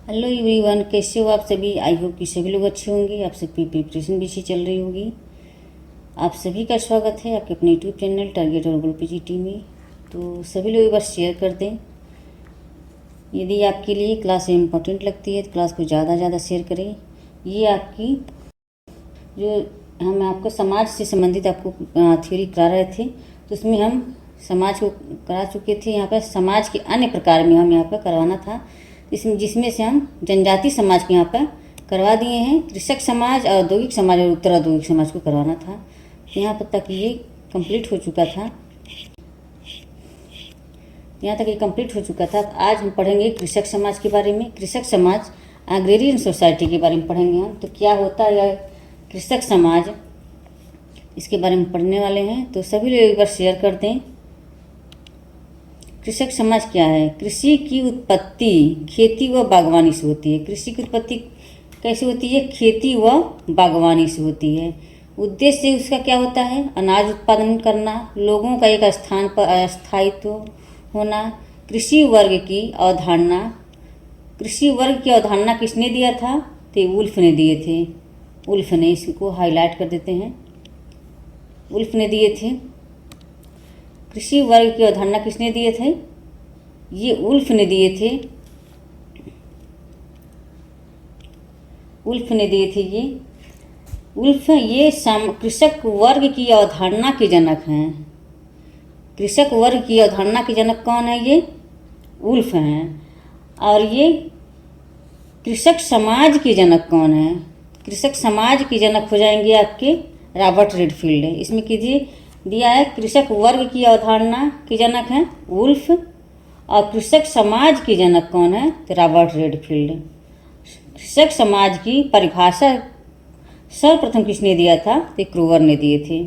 Hello everyone, कैसे हो आप सभी। आई होप कि सभी लोग अच्छे होंगे। आप सबकी प्रिपरेशन भी अच्छी चल रही होगी। आप सभी का स्वागत है आपके अपने यूट्यूब चैनल टारगेट और गोल पीजीटी में। तो सभी लोग एक बार शेयर कर दें। यदि आपके लिए क्लास इम्पोर्टेंट लगती है तो क्लास को ज़्यादा से ज़्यादा शेयर करें। ये आपकी जो हम आपको समाज से संबंधित आपको थ्योरी करा रहे थे, तो उसमें हम समाज को करा चुके थे। यहाँ पर समाज के अन्य प्रकार में हम यहाँ पर करवाना था, जिसमें से हम जनजाति समाज के यहाँ पर करवा दिए हैं। कृषक समाज, औद्योगिक समाज और उत्तर औद्योगिक समाज को करवाना था। यहाँ पर तक ये कंप्लीट हो चुका था। यहाँ तक ये कंप्लीट हो चुका था। आज हम पढ़ेंगे कृषक समाज के बारे में। कृषक समाज एग्रेरियन सोसाइटी के बारे में पढ़ेंगे हम। तो क्या होता है कृषक समाज, इसके बारे में पढ़ने वाले हैं। तो सभी लोग एक बार शेयर कर दें। कृषक समाज क्या है? कृषि की उत्पत्ति खेती व बागवानी से होती है। कृषि की उत्पत्ति कैसे होती है? खेती व बागवानी से होती है। उद्देश्य उसका क्या होता है? अनाज उत्पादन करना, लोगों का एक स्थान पर अस्थायित्व होना। कृषि वर्ग की अवधारणा, कृषि वर्ग की अवधारणा किसने दिया था? तो वुल्फ ने दिए थे। वुल्फ ने, इसको हाईलाइट कर देते हैं, वुल्फ ने दिए थे। कृषि वर्ग की अवधारणा किसने दिए थे? ये वुल्फ ने दिए थे। वुल्फ ने दिए थे ये वुल्फ। ये कृषक वर्ग की अवधारणा के जनक हैं। कृषक वर्ग की अवधारणा के जनक कौन है? ये वुल्फ हैं। और ये कृषक समाज के जनक कौन है? कृषक समाज के जनक हो जाएंगे आपके रॉबर्ट रेडफील्ड। इसमें कीजिए दिया है कृषक वर्ग की अवधारणा के जनक हैं वुल्फ, और कृषक समाज के जनक कौन है? तो रॉबर्ट रेडफील्ड। कृषक समाज की परिभाषा सर्वप्रथम किसने दिया था? तो क्रूवर ने दिए थे।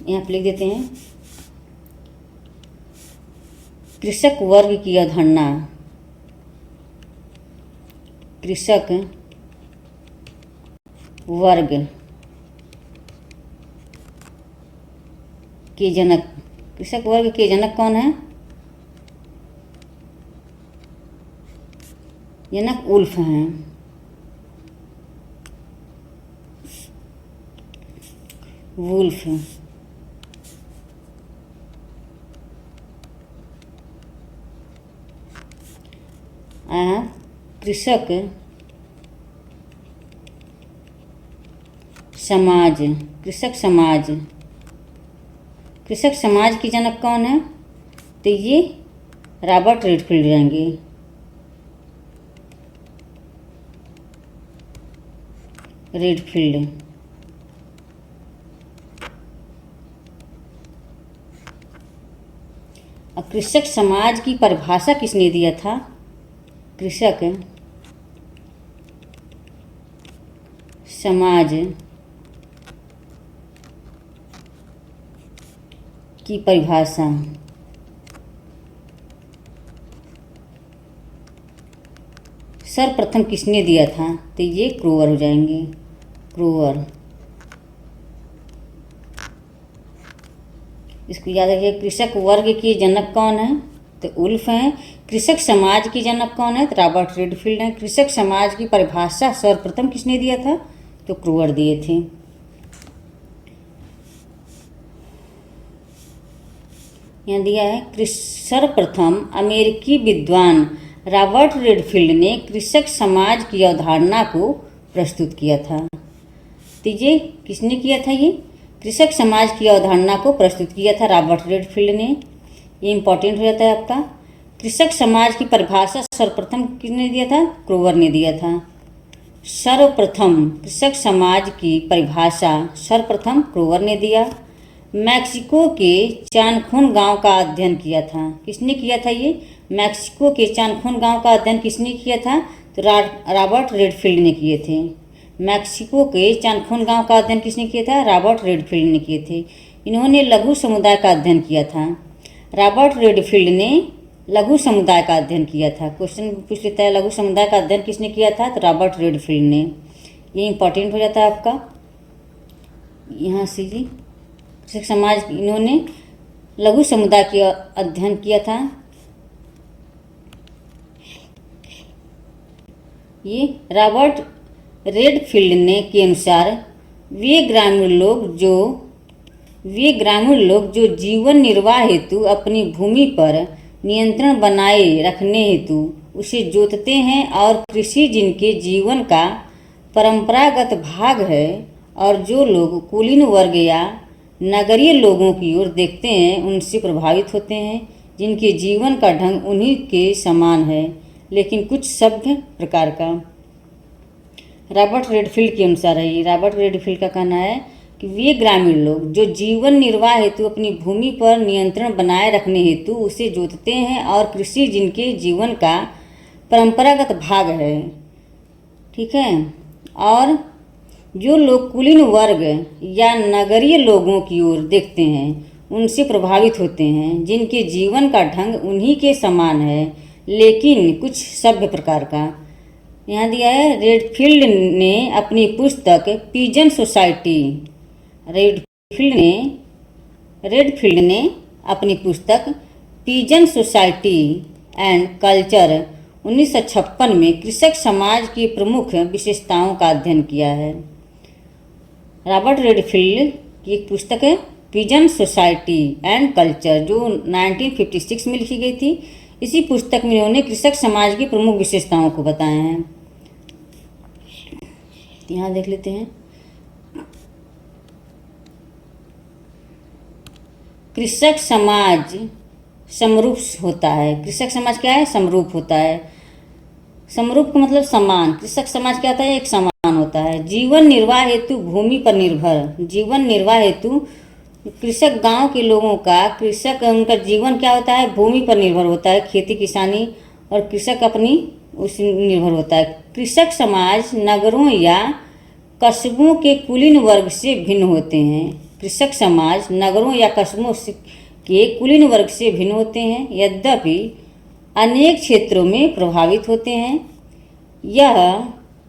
यहाँ पर लिख देते हैं कृषक वर्ग की अवधारणा। कृषक वर्ग के जनक, कृषक वर्ग के जनक कौन है? जनक वुल्फ हैं। वुल्फ कृषक समाज, कृषक समाज, कृषक समाज के जनक कौन है? तो ये रॉबर्ट रेडफील्ड जाएंगे। रेडफील्ड। और कृषक समाज की परिभाषा किसने दिया था? कृषक समाज की परिभाषा सर्वप्रथम किसने दिया था? तो ये क्रूवर हो जाएंगे। क्रूवर। इसको याद रखिए। कृषक वर्ग के जनक कौन है? तो वुल्फ हैं। कृषक समाज के जनक कौन है? तो रॉबर्ट रेडफील्ड हैं। कृषक समाज की परिभाषा सर्वप्रथम किसने दिया था? तो क्रूवर दिए थे। यहाँ दिया है सर्वप्रथम अमेरिकी विद्वान रॉबर्ट रेडफील्ड ने कृषक समाज की अवधारणा को प्रस्तुत किया था। तो ये किसने किया था? ये कृषक समाज की अवधारणा को प्रस्तुत किया था रॉबर्ट रेडफील्ड ने। ये इंपॉर्टेंट हो जाता है आपका। कृषक समाज की परिभाषा सर्वप्रथम किसने दिया था? क्रूवर ने दिया था। सर्वप्रथम कृषक समाज की परिभाषा सर्वप्रथम क्रूवर ने दिया। मैक्सिको के चानखून गांव का अध्ययन किया था। किसने किया था? ये मैक्सिको के चानखून गांव का अध्ययन किसने किया था? तो रॉबर्ट रेडफील्ड ने किए थे। मैक्सिको के चानखून गांव का अध्ययन किसने किया था? रॉबर्ट रेडफील्ड ने किए थे। इन्होंने लघु समुदाय का अध्ययन किया था। रॉबर्ट रेडफील्ड ने लघु समुदाय का अध्ययन किया था। क्वेश्चन पूछ लेता है लघु समुदाय का अध्ययन किसने किया था? तो रॉबर्ट रेडफील्ड ने। ये इंपॉर्टेंट हो जाता है आपका। यहाँ से जी कृषक समाज, इन्होंने लघु समुदाय का अध्ययन किया था। ये रॉबर्ट रेडफील्ड ने के अनुसार वे ग्रामीण लोग जो जीवन निर्वाह हेतु अपनी भूमि पर नियंत्रण बनाए रखने हेतु उसे जोतते हैं, और कृषि जिनके जीवन का परंपरागत भाग है, और जो लोग कुलीन वर्ग या नगरीय लोगों की ओर देखते हैं उनसे प्रभावित होते हैं, जिनके जीवन का ढंग उन्हीं के समान है लेकिन कुछ सभ्य प्रकार का। रॉबर्ट रेडफील्ड के अनुसार है, ये रॉबर्ट रेडफील्ड का कहना है कि वे ग्रामीण लोग जो जीवन निर्वाह हेतु अपनी भूमि पर नियंत्रण बनाए रखने हेतु उसे जोतते हैं, और कृषि जिनके जीवन का परंपरागत भाग है, ठीक है, और जो लोग कुलीन वर्ग या नगरीय लोगों की ओर देखते हैं उनसे प्रभावित होते हैं, जिनके जीवन का ढंग उन्हीं के समान है लेकिन कुछ सभ्य प्रकार का। यहाँ दिया है रेडफील्ड ने अपनी पुस्तक पिजन सोसाइटी रेडफील्ड ने अपनी पुस्तक पिजन सोसाइटी एंड कल्चर 1956 में कृषक समाज की प्रमुख विशेषताओं का अध्ययन किया है। रॉबर्ट रेडफील्ड की एक पुस्तक है पिजन सोसाइटी एंड कल्चर, जो 1956 में लिखी गई थी। इसी पुस्तक में उन्होंने कृषक समाज की प्रमुख विशेषताओं को बताया है। यहाँ देख लेते हैं, कृषक समाज समरूप होता है। कृषक समाज क्या है? समरूप होता है। समरूप का मतलब समान। कृषक समाज क्या होता है? एक समान होता है। जीवन निर्वाह हेतु भूमि पर निर्भर। जीवन निर्वाह हेतु कृषक गांव के लोगों का, कृषक उनका जीवन क्या होता है? भूमि पर निर्भर होता है, खेती किसानी, और कृषक अपनी उस निर्भर होता है। कृषक समाज नगरों या कस्बों के कुलीन वर्ग से भिन्न होते हैं। कृषक समाज नगरों या कस्बों के कुलीन वर्ग से भिन्न होते हैं, यद्यपि अनेक क्षेत्रों में प्रभावित होते हैं। यह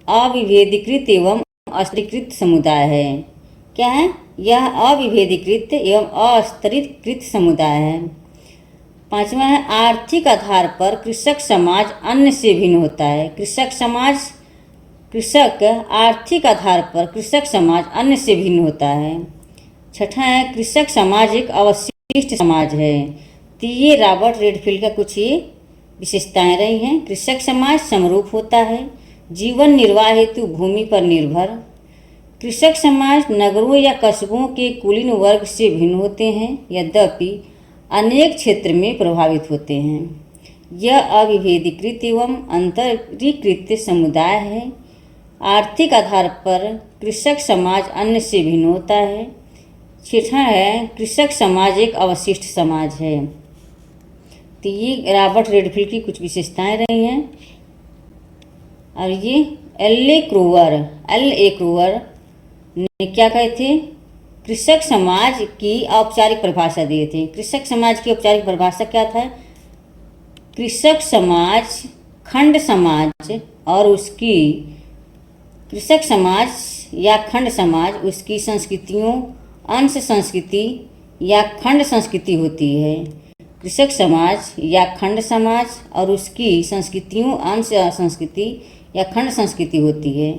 अविभेदीकृत एवं अस्त्रीकृत समुदाय है। क्या है? यह अविभेदीकृत एवं अस्त्रीकृत समुदाय है। पांचवा है, आर्थिक आधार पर कृषक समाज अन्य से भिन्न होता है। कृषक आर्थिक आधार पर कृषक समाज अन्य से भिन्न होता है। छठा है, कृषक समाज एक अवशिष्ट समाज है। तो ये रॉबर्ट रेडफील्ड का कुछ ये विशेषताएं रही हैं। कृषक समाज समरूप होता है, जीवन निर्वाह हेतु भूमि पर निर्भर। कृषक समाज नगरों या कस्बों के कुलीन वर्ग से भिन्न होते हैं, यद्यपि अनेक क्षेत्र में प्रभावित होते हैं। यह अविभेदीकृत एवं अंतरीकृत समुदाय है। आर्थिक आधार पर कृषक समाज अन्य से भिन्न होता है। छठा है, कृषक समाज एक अवशिष्ट समाज है। तो ये रॉबर्ट रेडफील्ड की कुछ विशेषताएं रही हैं। और ये एल ए क्रूवर ने क्या कहे थे? कृषक समाज की औपचारिक परिभाषा दिए थे। कृषक समाज की औपचारिक परिभाषा क्या था? कृषक समाज खंड समाज और उसकी कृषक समाज या खंड समाज उसकी संस्कृतियों, अंश संस्कृति या खंड संस्कृति होती है। कृषक समाज या खंड समाज और उसकी संस्कृतियों, अंश संस्कृति या खंड संस्कृति होती है।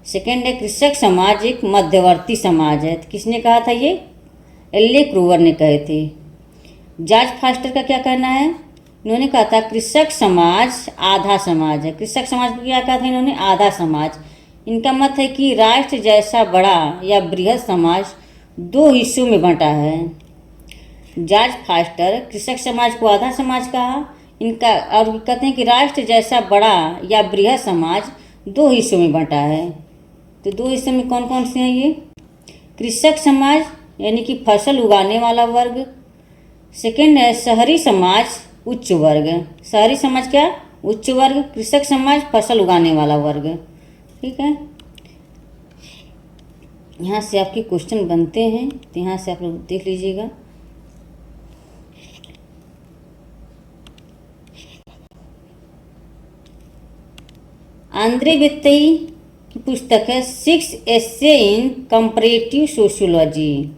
सेकेंड है, कृषक समाज एक मध्यवर्ती समाज है। तो किसने कहा था ये? एल ए क्रूवर ने कहे थे। जॉर्ज फॉस्टर का क्या कहना है? इन्होंने कहा था कृषक समाज आधा समाज है। कृषक समाज को क्या कहा था इन्होंने? आधा समाज। इनका मत है कि राष्ट्र जैसा बड़ा या बृहद समाज दो हिस्सों में बंटा है। जॉर्ज फॉस्टर कृषक समाज को आधा समाज कहा। इनका और कहते हैं कि राष्ट्र जैसा बड़ा या बृहद समाज दो हिस्सों में बंटा है। तो दो हिस्सों में कौन कौन से हैं ये? कृषक समाज यानी कि फसल उगाने वाला वर्ग। सेकेंड है शहरी समाज, उच्च वर्ग। शहरी समाज क्या? उच्च वर्ग। कृषक समाज फसल उगाने वाला वर्ग। ठीक है, यहाँ से आपके क्वेश्चन बनते हैं, तो यहाँ से आप लोग देख लीजिएगा। आंद्रे बेत्तई की पुस्तक है 6 एस्से इन कंपैरेटिव सोशियोलॉजी।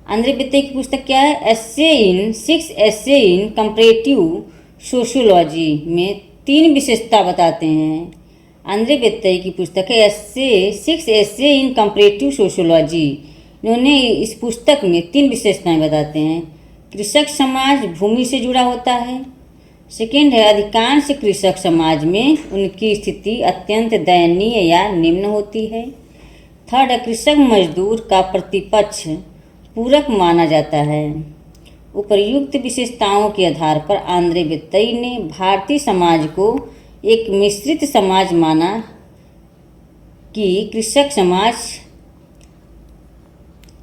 आंद्रे बेत्तई की पुस्तक क्या है? 6 एस्से इन कंपैरेटिव सोशियोलॉजी में 3 विशेषता बताते हैं। आंद्रे बेत्तई की पुस्तक है एस्से 6 एस्से इन कंपैरेटिव सोशियोलॉजी। इन्होंने इस पुस्तक में 3 विशेषताएं बताते हैं। कृषक समाज भूमि से जुड़ा होता है। सेकेंड है, अधिकांश कृषक समाज में उनकी स्थिति अत्यंत दयनीय या निम्न होती है। थर्ड है, कृषक मजदूर का प्रतिपक्ष पूरक माना जाता है। उपर्युक्त विशेषताओं के आधार पर आंद्रे बेत्तई ने भारतीय समाज को एक मिश्रित समाज माना कि कृषक समाज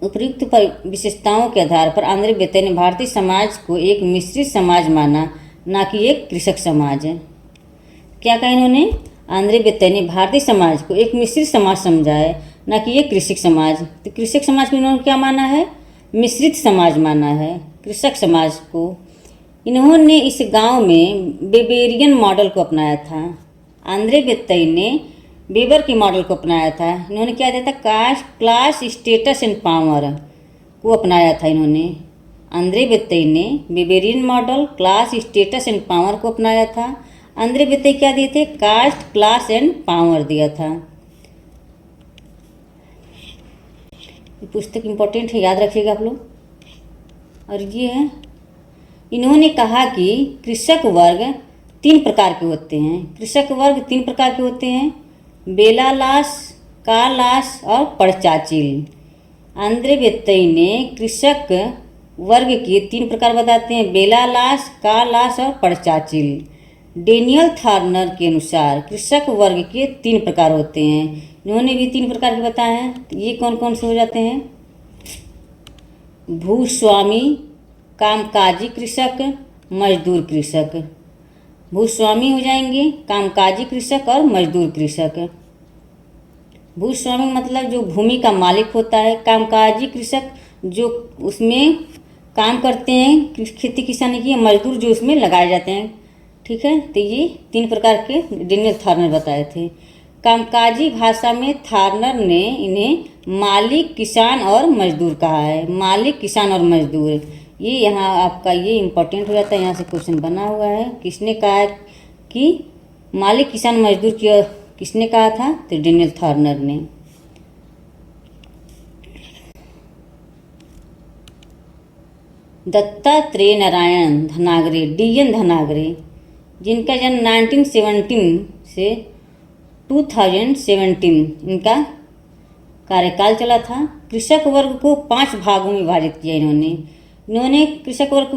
उपर्युक्त विशेषताओं के आधार पर आंद्रे बेत्तई ने भारतीय समाज को एक मिश्रित समाज माना, ना कि एक कृषक समाज है। क्या कहा इन्होंने? आंद्रे बेत्तई ने भारतीय समाज को एक मिश्रित समाज समझा है, ना कि एक कृषक समाज। तो कृषक समाज को इन्होंने क्या माना है? मिश्रित समाज माना है। कृषक समाज को इन्होंने इस गांव में बेबेरियन मॉडल को अपनाया था। आंद्रे बेत्तई ने वेबर के मॉडल को अपनाया था। इन्होंने क्या दिया था? Caste, class, status and power को अपनाया था इन्होंने। आंद्रे बेत्तई ने Weberian model, class, status and power को अपनाया था। आंद्रे बेत्तई क्या दिए थे? कास्ट, क्लास एंड पावर दिया था। ये पुस्तक इंपॉर्टेंट है, याद रखिएगा आप लोग। और ये है, इन्होंने कहा कि कृषक वर्ग 3 प्रकार के होते हैं। कृषक वर्ग 3 प्रकार के होते हैं, बेलालास, कालास और पड़चाचिल। आंद्रे बेत्तई ने कृषक वर्ग के 3 प्रकार बताते हैं, बेलालास, कालास और पड़चाचिल। डेनियल थार्नर के अनुसार कृषक वर्ग के 3 प्रकार होते हैं। इन्होंने भी 3 प्रकार के बताए हैं। ये कौन कौन से हो जाते हैं? भूस्वामी, कामकाजी कृषक, मजदूर कृषक। भूस्वामी हो जाएंगे, कामकाजी कृषक और मजदूर कृषक। भूस्वामी मतलब जो भूमि का मालिक होता है। कामकाजी कृषक जो उसमें काम करते हैं, खेती किसानी की। मजदूर जो उसमें लगाए जाते हैं। ठीक है, तो ये 3 प्रकार के डेनियल थार्नर बताए थे। कामकाजी भाषा में थार्नर ने इन्हें मालिक, किसान और मजदूर कहा है। मालिक, किसान और मजदूर, ये यहाँ आपका ये इम्पोर्टेंट हो जाता है। यहाँ से क्वेश्चन बना हुआ है, किसने कहा कि मालिक, किसान, मजदूर की किसने कहा था? तो डेनियल थार्नर ने। दत्तात्रेय नारायण धनागरे, DN धनागरे, जिनका जन्म 1917 से 2017 इनका कार्यकाल चला था। कृषक वर्ग को 5 भागों में विभाजित किया इन्होंने कृषक वर्ग को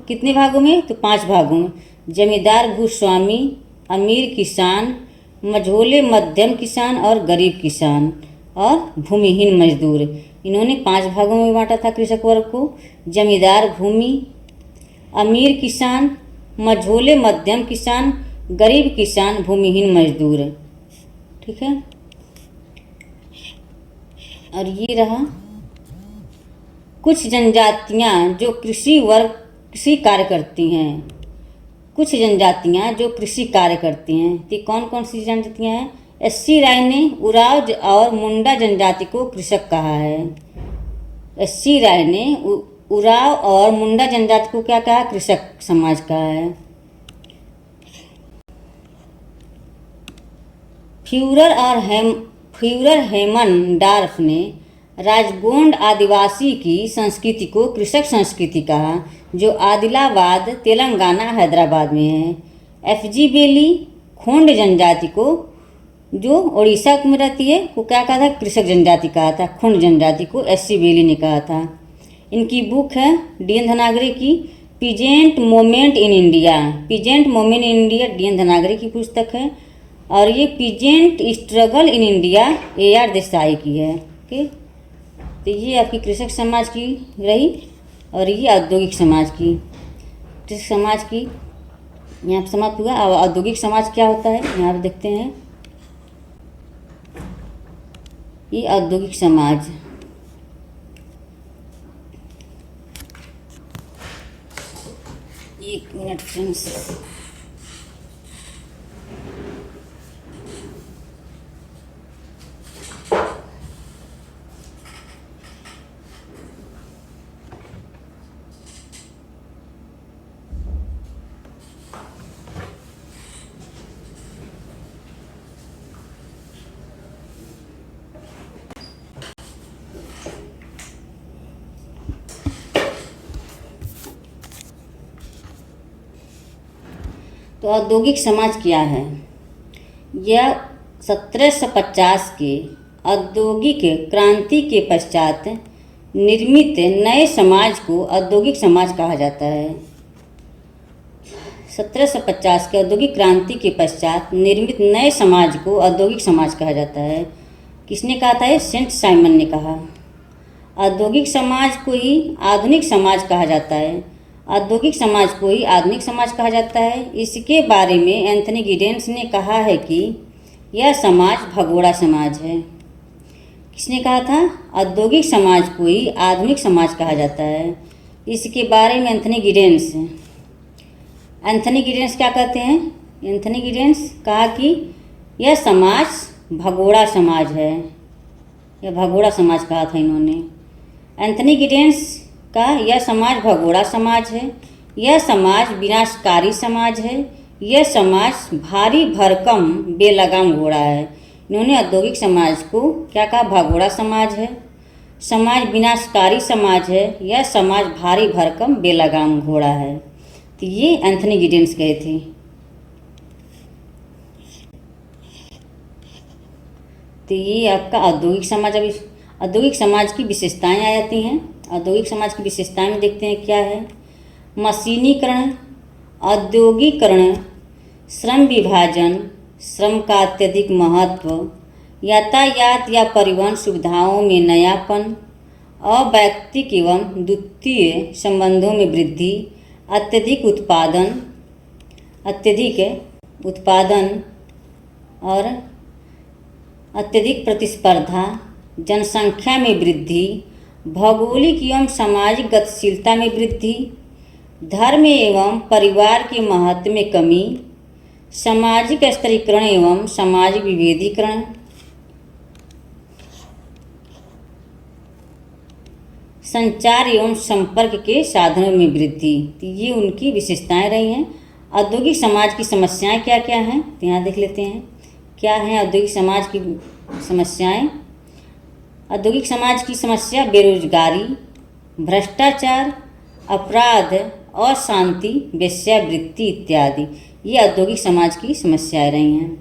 कितने भागों में? तो 5 भागों में। जमींदार, भूस्वामी, अमीर किसान, मझोले मध्यम किसान और गरीब किसान और भूमिहीन मजदूर। इन्होंने 5 भागों में बांटा था कृषक वर्ग को। जमींदार भूमि, अमीर किसान, मझोले मध्यम किसान, गरीब किसान, भूमिहीन मजदूर। ठीक है, और ये रहा कुछ जनजातियां जो कृषि कार्य करती हैं। कुछ जनजातियां जो कृषि कार्य करती हैं, तो कौन कौन सी जनजातियां हैं? SC राय ने उराव और मुंडा जनजाति को कृषक कहा है। SC राय ने उराव और मुंडा जनजाति को क्या कहा? कृषक समाज कहा है। फ्यूरर हेमनडार्फ ने राजगोंड आदिवासी की संस्कृति को कृषक संस्कृति कहा, जो आदिलाबाद, तेलंगाना, हैदराबाद में है। FG बेली खोंड जनजाति को, जो उड़ीसा में रहती है, को क्या कहा था? कृषक जनजाति कहा था। खोंड जनजाति को SC बेली ने कहा था। इनकी बुक है DN धनागरे की peasant moment in India. Peasant moment in India DN धनागरे की पुस्तक है। और ये peasant struggle in India AR Desai की है। ओके, तो ये आपकी कृषक समाज की रही, और ये औद्योगिक समाज की। कृषक समाज की यहाँ पर समाप्त हुआ। अब औद्योगिक समाज क्या होता है यहाँ पर देखते हैं। ये औद्योगिक समाज, एक मिनट फ्रेंड्स, तो औद्योगिक समाज क्या है? यह 1750 के औद्योगिक क्रांति के पश्चात निर्मित नए समाज को औद्योगिक समाज कहा जाता है। 1750 के औद्योगिक क्रांति के पश्चात निर्मित नए समाज को औद्योगिक समाज कहा जाता है। किसने कहा था? सेंट साइमन ने कहा। औद्योगिक समाज को ही आधुनिक समाज कहा जाता है। औद्योगिक समाज को ही आधुनिक समाज कहा जाता है। इसके बारे में एंथनी गिडेंस ने कहा है कि यह समाज भगोड़ा समाज है। किसने कहा था? औद्योगिक समाज को ही आधुनिक समाज कहा जाता है। इसके बारे में एंथनी गिडेंस क्या कहते हैं? एंथनी गिडेंस कहा कि यह समाज भगोड़ा समाज है। यह भगोड़ा समाज कहा था इन्होंने। एंथनी गिडेंस का यह समाज भगोड़ा समाज है, यह समाज विनाशकारी समाज है, यह समाज भारी भरकम बेलगाम घोड़ा है। इन्होंने औद्योगिक समाज को क्या कहा? भगोड़ा समाज है, समाज विनाशकारी समाज है, यह समाज भारी भरकम बेलगाम घोड़ा है। तो ये एंथनी गिडेंस कहे थे। तो ये आपका औद्योगिक समाज। अभी औद्योगिक समाज की विशेषताएं आ जाती हैं। औद्योगिक समाज की विशेषताएं में देखते हैं क्या है। मशीनीकरण, औद्योगिकरण, श्रम विभाजन, श्रम का अत्यधिक महत्व, यातायात या परिवहन सुविधाओं में नयापन, अवैयक्तिक एवं द्वितीय संबंधों में वृद्धि, अत्यधिक उत्पादन और अत्यधिक प्रतिस्पर्धा, जनसंख्या में वृद्धि, भौगोलिक एवं सामाजिक गतिशीलता में वृद्धि, धर्म एवं परिवार के महत्व में कमी, सामाजिक स्तरीकरण एवं सामाजिक विभेदीकरण, संचार एवं संपर्क के साधनों में वृद्धि। तो ये उनकी विशेषताएं रही हैं। औद्योगिक समाज की समस्याएं क्या क्या हैं? तो यहाँ देख लेते हैं क्या हैं औद्योगिक समाज की समस्याएं। औद्योगिक समाज की समस्या बेरोजगारी, भ्रष्टाचार, अपराध, अशांति, वेश्यावृत्ति इत्यादि। ये औद्योगिक समाज की समस्याएं रही हैं।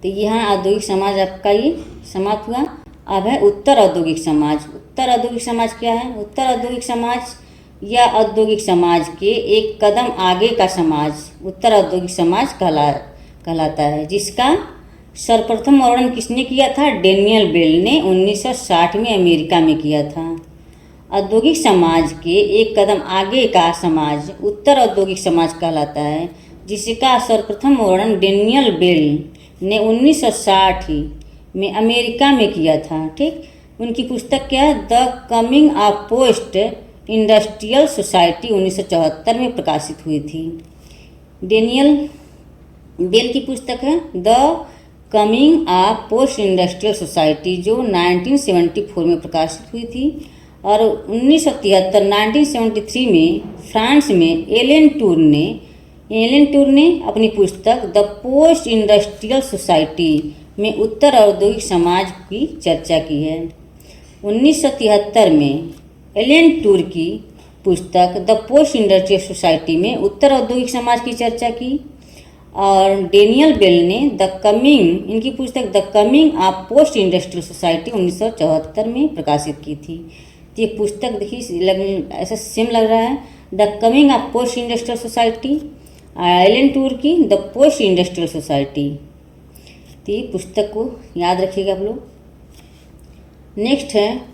तो यहाँ औद्योगिक समाज आपका ये समाप्त हुआ। अब है उत्तर औद्योगिक समाज। उत्तर औद्योगिक समाज क्या है? उत्तर औद्योगिक समाज या औद्योगिक समाज के एक कदम आगे का समाज उत्तर औद्योगिक समाज कहलाता है, जिसका सर्वप्रथम वर्णन किसने किया था? डेनियल बेल ने 1960 में अमेरिका में किया था। औद्योगिक समाज के एक कदम आगे का समाज उत्तर औद्योगिक समाज कहलाता है, जिसका सर्वप्रथम वर्णन डेनियल बेल ने 1960 में अमेरिका में किया था। ठीक, उनकी पुस्तक क्या है? The coming of post industrial society 1974 में प्रकाशित हुई थी। डेनियल बेल की पुस्तक है the coming of post industrial society, जो 1974 में प्रकाशित हुई थी। और 1973 में फ्रांस में एलन टूर ने अपनी पुस्तक द पोस्ट इंडस्ट्रियल सोसाइटी में उत्तर औद्योगिक समाज की चर्चा की है। 1973 में एलन टूर की पुस्तक द पोस्ट इंडस्ट्रियल सोसाइटी में उत्तर औद्योगिक समाज की चर्चा की। और डेनियल बेल ने इनकी पुस्तक the coming of post industrial society 1974 में प्रकाशित की थी। तो ये पुस्तक देखिए ऐसा सेम लग रहा है, the coming of post industrial society, Alain Touraine की द पोस्ट इंडस्ट्रियल सोसाइटी। तो ये पुस्तक को याद रखिएगा आप लोग। नेक्स्ट है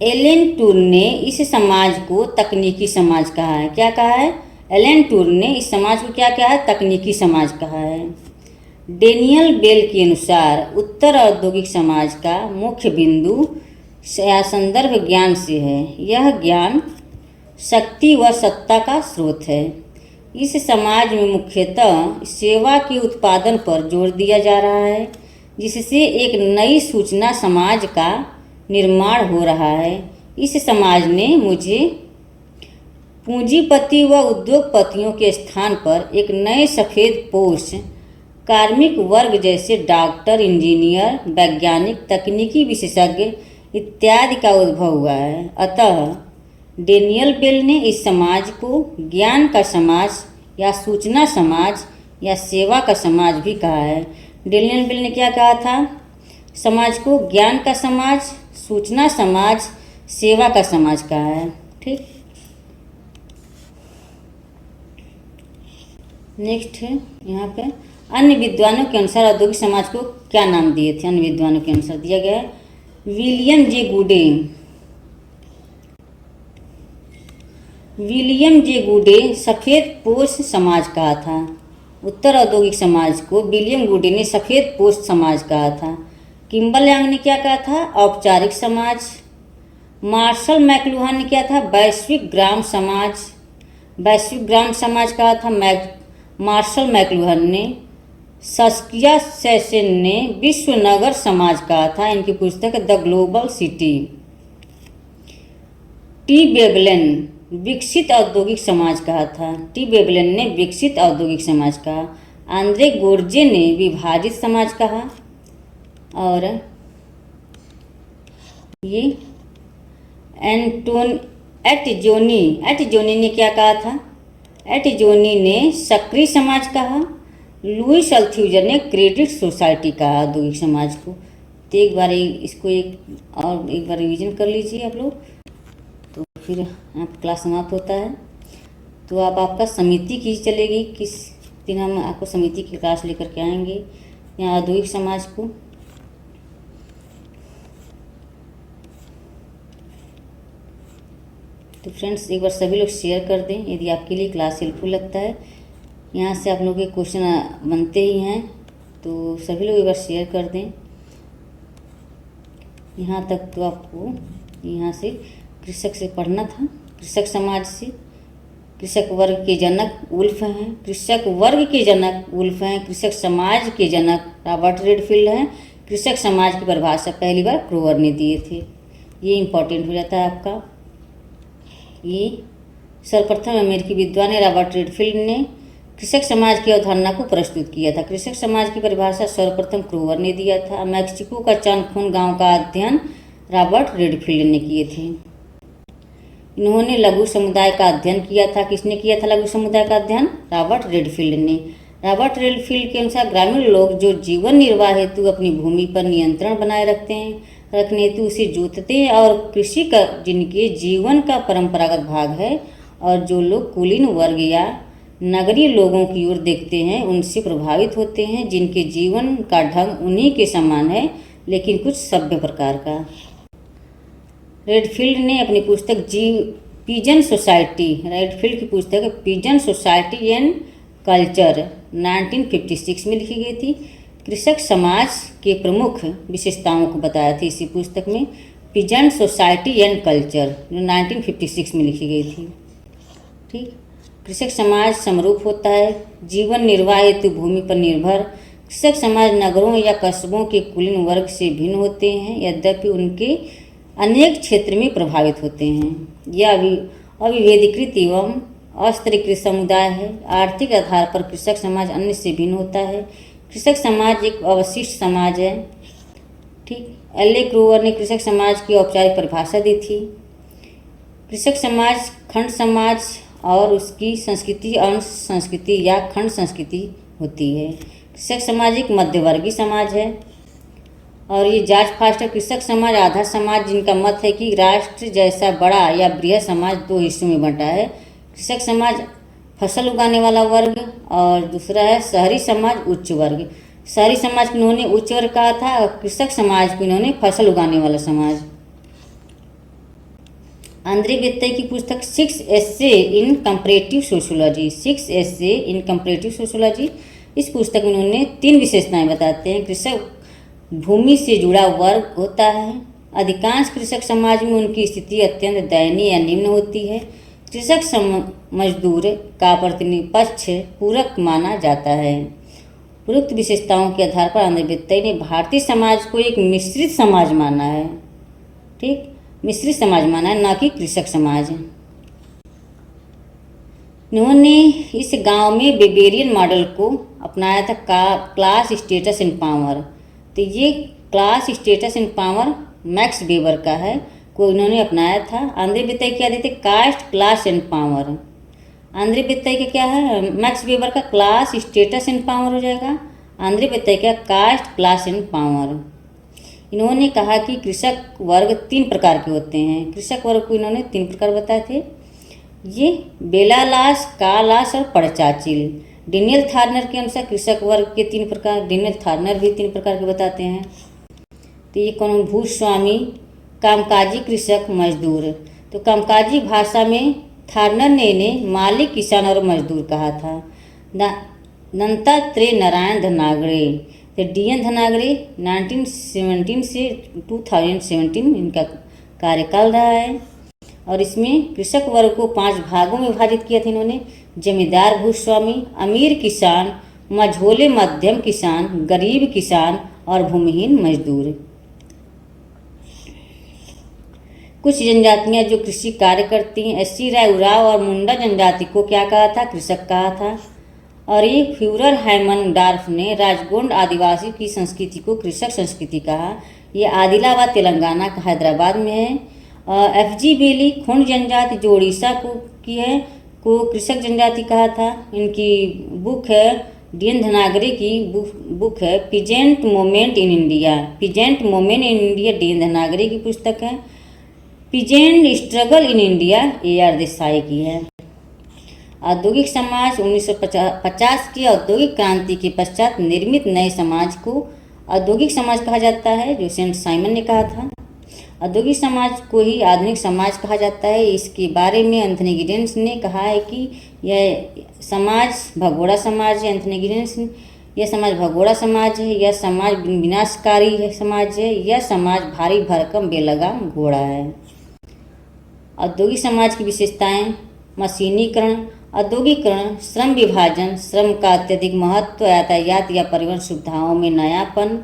एलन टूर ने इस समाज को तकनीकी समाज कहा है। क्या कहा है? एलन टूर ने इस समाज को क्या कहा है? तकनीकी समाज कहा है। डेनियल बेल के अनुसार उत्तर औद्योगिक समाज का मुख्य बिंदु या संदर्भ ज्ञान से है। यह ज्ञान शक्ति व सत्ता का स्रोत है। इस समाज में मुख्यतः सेवा के उत्पादन पर जोर दिया जा रहा है, जिससे एक नई सूचना समाज का निर्माण हो रहा है। इस समाज ने मुझे पूंजीपति व उद्योगपतियों के स्थान पर एक नए सफ़ेदपोश कार्मिक वर्ग जैसे डॉक्टर, इंजीनियर, वैज्ञानिक, तकनीकी विशेषज्ञ इत्यादि का उद्भव हुआ है। अतः डेनियल बेल ने इस समाज को ज्ञान का समाज या सूचना समाज या सेवा का समाज भी कहा है। डेनियल बेल ने क्या कहा था? समाज को ज्ञान का समाज, सूचना समाज, सेवा का समाज कहा है। ठीक, नेक्स्ट है यहाँ पे अन्य विद्वानों के अनुसार औद्योगिक समाज को क्या नाम दिए थे? अन्य विद्वानों के अनुसार दिया गया है विलियम जे गुडे सफ़ेद पोष समाज कहा था। उत्तर औद्योगिक समाज को विलियम गुडे ने सफ़ेद पोष समाज कहा था। किम्बल यांग ने क्या कहा था? औपचारिक समाज। मार्शल मैकलुहान ने क्या था? वैश्विक ग्राम समाज। वैश्विक ग्राम समाज कहा था मार्शल मैकलुहान ने। सस्किया सेशन ने विश्व नगर समाज कहा था। इनकी पुस्तक है द ग्लोबल सिटी। टी बेबलेन विकसित औद्योगिक समाज कहा था। टी बेबलेन ने विकसित औद्योगिक समाज कहा। आंद्रे गोर्जे ने विभाजित समाज कहा। और ये एटजोनी ने क्या कहा था? एटजोनी ने सक्रिय समाज कहा। लुइस अल्थ्यूजर ने क्रेडिट सोसाइटी कहा औद्योगिक समाज को। तो एक बार इसको एक बार रिवीजन कर लीजिए आप लोग, तो फिर आप क्लास समाप्त होता है। तो अब आपका समिति की चलेगी, किस दिन हम आपको समिति की क्लास लेकर के आएंगे यहाँ औद्योगिक समाज को। तो फ्रेंड्स एक बार सभी लोग शेयर कर दें यदि आपके लिए क्लास हेल्पफुल लगता है। यहाँ से आप लोगों के क्वेश्चन बनते ही हैं, तो सभी लोग एक बार शेयर कर दें। यहाँ तक तो आपको यहाँ से कृषक से पढ़ना था। कृषक समाज से कृषक वर्ग के जनक वुल्फ हैं। कृषक वर्ग के जनक वुल्फ हैं। कृषक समाज के जनक रॉबर्ट रेडफील्ड हैं। कृषक समाज की परिभाषा पहली बार क्रोवर ने दिए थे। ये इम्पोर्टेंट हो जाता है आपका। ये सर्वप्रथम अमेरिकी विद्वान रॉबर्ट रेडफील्ड ने कृषक समाज की अवधारणा को प्रस्तुत किया था। कृषक समाज की परिभाषा सर्वप्रथम क्रोवर ने दिया था। मैक्सिको का चानखून गांव का अध्ययन रॉबर्ट रेडफील्ड ने किए थे। इन्होंने लघु समुदाय का अध्ययन किया था। किसने किया था लघु समुदाय का अध्ययन? रॉबर्ट रेडफील्ड ने। रॉबर्ट रेडफील्ड के अनुसार ग्रामीण लोग जो जीवन निर्वाह हेतु अपनी भूमि पर नियंत्रण बनाए रखने हेतु उसे जोतते हैं, और कृषि का जिनके जीवन का परंपरागत भाग है, और जो लोग कुलीन वर्ग या नगरीय लोगों की ओर देखते हैं उनसे प्रभावित होते हैं, जिनके जीवन का ढंग उन्हीं के समान है लेकिन कुछ सभ्य प्रकार का। रेडफील्ड ने अपनी पुस्तक पिजन सोसाइटी, रेडफील्ड की पुस्तक है पिजन सोसाइटी एंड कल्चर 1956 में लिखी गई थी। कृषक समाज के प्रमुख विशेषताओं को बताया थी इसी पुस्तक में, पिजन सोसाइटी एंड कल्चर जो 1956 में लिखी गई थी। ठीक, कृषक समाज समरूप होता है, जीवन निर्वाह हेतु भूमि पर निर्भर। कृषक समाज नगरों या कस्बों के कुलीन वर्ग से भिन्न होते हैं, यद्यपि उनके अनेक क्षेत्र में प्रभावित होते हैं। यह अविभेदीकृत एवं अस्त्रीकृत समुदाय है। आर्थिक आधार पर कृषक समाज अन्य से भिन्न होता है। कृषक समाज एक अवशिष्ट समाज है। ठीक, एल.ए. क्रोवर ने कृषक समाज की औपचारिक परिभाषा दी थी। कृषक समाज खंड समाज और उसकी संस्कृति अंश संस्कृति या खंड संस्कृति होती है। कृषक समाज एक मध्यवर्गीय समाज है। और ये जॉर्ज फास्टर कृषक समाज आधा समाज, जिनका मत है कि राष्ट्र जैसा बड़ा या बृहद समाज दो हिस्सों में बंटा है। कृषक समाज फसल उगाने वाला वर्ग, और दूसरा है शहरी समाज उच्च वर्ग। शहरी समाज को इन्होंने उच्च वर्ग कहा था, और कृषक समाज को इन्होंने फसल उगाने वाला समाज। आंद्रे बेत्ते की पुस्तक 6 एस्से इन कंपैरेटिव सोशियोलॉजी, 6 एस्से इन कंपैरेटिव सोशियोलॉजी, इस पुस्तक में उन्होंने 3 विशेषताएं बताते हैं। कृषक भूमि से जुड़ा वर्ग होता है। अधिकांश कृषक समाज में उनकी स्थिति अत्यंत दयनीय या निम्न होती है। कृषक मजदूर का प्रतिनिपक्ष पूरक माना जाता है। उपरोक्त विशेषताओं के आधार पर आंद्रे बेत्ते ने भारतीय समाज को एक मिश्रित समाज माना है। ठीक, मिश्रित समाज माना है, न कि कृषक समाज। इन्होंने इस गांव में बेबेरियन मॉडल को अपनाया था, क्लास स्टेटस एंड पावर। तो ये class status and power max Weber का है, को इन्होंने अपनाया था। आंद्रे बिताई क्या देते, caste, class and power. Andre Beteille का क्या है, मैक्स वेबर का क्लास, स्टेटस एंड पावर हो जाएगा। आंद्रे बिताई का कास्ट, क्लास एंड पावर। इन्होंने कहा कि कृषक वर्ग 3 प्रकार के होते हैं। कृषक वर्ग को इन्होंने 3 प्रकार बताए थे, ये बेलालास, कालास और पड़चाचिल। डेनियल थार्नर के अनुसार कृषक वर्ग के 3 प्रकार, डेनियल थार्नर भी 3 प्रकार के बताते हैं। तो ये कौन, भूस्वामी, कामकाजी, कृषक, मजदूर। तो कामकाजी भाषा में थार्नर ने इन्हें मालिक, किसान और मजदूर कहा था। दत्तात्रेय नारायण धनागड़े, तो DN धनागड़े 1917 से 2017 इनका कार्यकाल रहा है। और इसमें कृषक वर्ग को 5 भागों में विभाजित किया था इन्होंने, जमींदार भूस्वामी, अमीर किसान, मझोले मध्यम किसान, गरीब किसान और भूमिहीन मजदूर। कुछ जनजातियां जो कृषि कार्य करती हैं, एससी, राय, उराव और मुंडा जनजाति को क्या कहा था, कृषक कहा था। और ये फ्यूरर हैमनडार्फ ने राजगोंड आदिवासी की संस्कृति को कृषक संस्कृति कहा। ये आदिलाबाद तेलंगाना का हैदराबाद में है। FG बेली खोंड जनजाति जो उड़ीसा की है, को कृषक जनजाति कहा था। इनकी बुक है, DN धनागड़े की बुक है peasant moment in India. Peasant moment in India DN धनागड़े की पुस्तक है। Peasant struggle in India AR Desai की है। औद्योगिक समाज 1950 की औद्योगिक क्रांति के पश्चात निर्मित नए समाज को औद्योगिक समाज कहा जाता है, जो सेंट साइमन ने कहा था। औद्योगिक समाज को ही आधुनिक समाज कहा जाता है। इसके बारे में एंथनी गिडेंस ने कहा है कि यह समाज भगोड़ा समाज है। एंथनी गिडेंस, यह समाज भगोड़ा समाज है, यह समाज विनाशकारी है समाज है, यह समाज भारी भरकम बेलगाम घोड़ा है। औद्योगिक समाज की विशेषताएं, मशीनीकरण, औद्योगिकरण, श्रम विभाजन, श्रम का अत्यधिक महत्व, यातायात या परिवहन सुविधाओं में नयापन,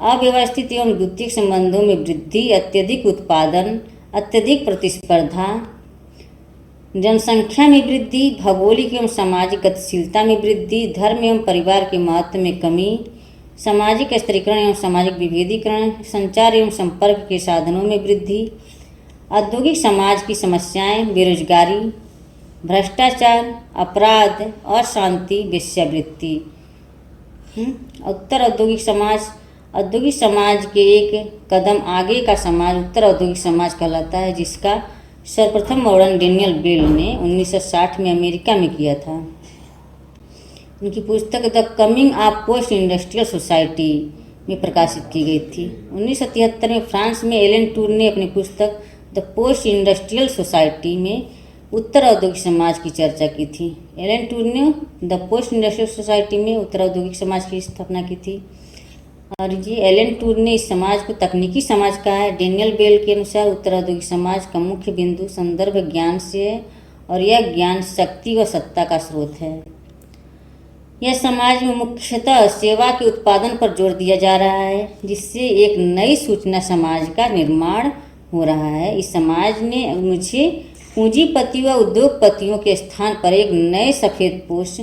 अव्यवस्थित एवं द्वितीयक संबंधों में वृद्धि, अत्यधिक उत्पादन, अत्यधिक प्रतिस्पर्धा, जनसंख्या में वृद्धि, भौगोलिक एवं सामाजिक गतिशीलता में वृद्धि, धर्म एवं परिवार के महत्व में कमी, सामाजिक स्तरीकरण एवं सामाजिक विभेदीकरण, संचार एवं संपर्क के साधनों में वृद्धि। औद्योगिक समाज की समस्याएं, बेरोजगारी, भ्रष्टाचार, अपराध, अशांति, वेश्यावृत्ति। उत्तर औद्योगिक समाज, औद्योगिक समाज के एक कदम आगे का समाज उत्तर औद्योगिक समाज कहलाता है, जिसका सर्वप्रथम वर्णन डेनियल बेल ने 1960 में अमेरिका में किया था। उनकी पुस्तक the coming of post industrial society में प्रकाशित की गई थी। 1973 में फ्रांस में एलन टूर ने अपनी पुस्तक द पोस्ट इंडस्ट्रियल सोसाइटी में उत्तर औद्योगिक समाज की चर्चा की थी। एलन टूर ने द पोस्ट इंडस्ट्रियल सोसाइटी में उत्तर औद्योगिक समाज की स्थापना की थी। और ये एलन टूर ने इस समाज को तकनीकी समाज कहा है। डेनियल बेल के अनुसार उत्तर औद्योगिक समाज का मुख्य बिंदु संदर्भ ज्ञान से है और यह ज्ञान शक्ति व सत्ता का स्रोत है। यह समाज में मुख्यतः सेवा के उत्पादन पर जोर दिया जा रहा है, जिससे एक नई सूचना समाज का निर्माण हो रहा है। इस समाज ने मुझे पूंजीपति व उद्योगपतियों के स्थान पर एक नए सफ़ेद पोष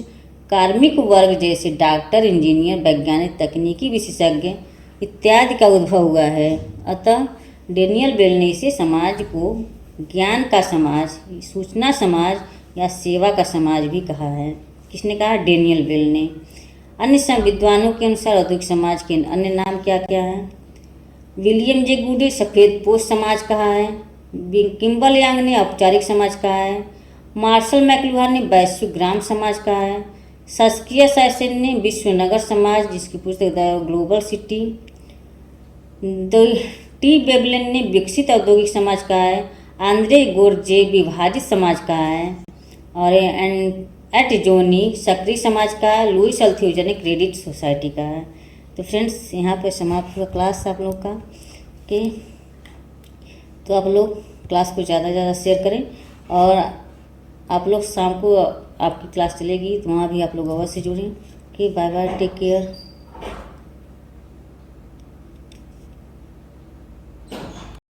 कार्मिक वर्ग जैसे डॉक्टर, इंजीनियर, वैज्ञानिक, तकनीकी विशेषज्ञ इत्यादि का उद्भव हुआ है। अतः डेनियल बेल ने इसे समाज को ज्ञान का समाज, सूचना समाज या सेवा का समाज भी कहा है। किसने कहा? डेनियल बेल ने। अन्य विद्वानों के अनुसार औद्योगिक समाज के अन्य नाम क्या क्या हैं? विलियम जे गुडे सफ़ेद पोष समाज कहा है। किम्बल यांग ने औपचारिक समाज कहा है। मार्शल मैकलुहान ने वैश्विक ग्राम समाज कहा है। सस्किया सैसन ने विश्व नगर समाज, जिसकी पुस्तक द ग्लोबल सिटी। टी बेबलन ने विकसित औद्योगिक समाज कहा है। आंद्रे गोरजे विभाजित समाज कहा है। और एटजोनी सक्रिय समाज का। लुइस अल्थ्यूजर ने क्रेडिट सोसाइटी का है। तो फ्रेंड्स, यहाँ पर समाप्त हुआ क्लास आप लोग का के। तो आप लोग क्लास को ज़्यादा से ज़्यादा शेयर करें और आप लोग शाम को आपकी क्लास चलेगी तो वहाँ भी आप लोग अवश्य जुड़ें। कि बाय बाय, टेक केयर।